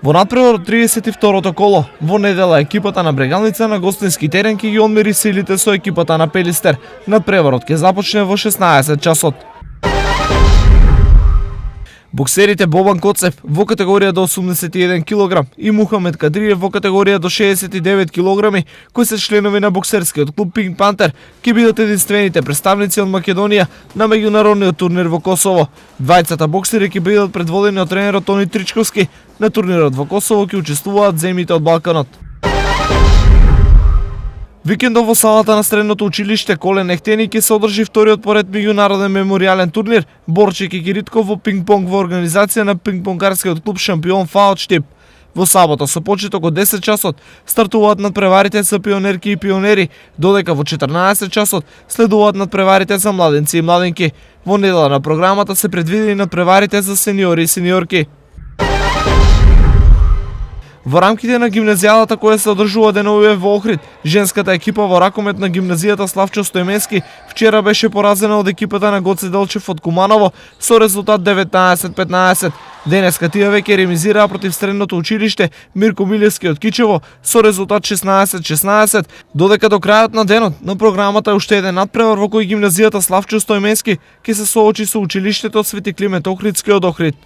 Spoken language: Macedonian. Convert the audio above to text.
Во надпревар од 32-то коло, во недела екипата на Брегалница на гостински терен ќе ги одмери силите со екипата на Пелистер. Надпреварот ќе започне во 16 часот. Боксерите Бобан Коцев во категорија до 81 кг и Мухамед Кадриев во категорија до 69 кг, кои се членови на боксерскиот клуб Пинк Пантер, ќе бидат единствените представници од Македонија на меѓународниот турнир во Косово. Двајцата боксери ќе бидат предводени од тренерот Тони Тричковски. На турнирот во Косово ќе учествуваат земјите од Балканот. Викендов во салата на средното училиште Колен Ехтени ќе се одржи вториот поред меѓународен меморијален турнир Борче Кикиритков во пинг-понг во организација на пинг-понгарскиот клуб Шампион Фаот Штип. Во сабота со почеток од 10 часот стартуваат надпреварите за пионерки и пионери, додека во 14 часот следуваат надпреварите за младенци и младенки. Во недела на програмата се предвидени надпреварите за сениори и сениорки. Во рамките на гимназијалата која се одржува деновиве во Охрид, женската екипа во ракомет на гимназијата Славчо Стојменски вчера беше поразена од екипата на Гоце Делчев од Куманово со резултат 19-15. Денеска тие веќе ремизираа против средното училиште Мирко Милевски од Кичево со резултат 16-16, додека до крајот на денот на програмата е уште еден надпревар во кој гимназијата Славчо Стојменски ќе се соочи со училиштето Свети Климент Охридски од Охрид.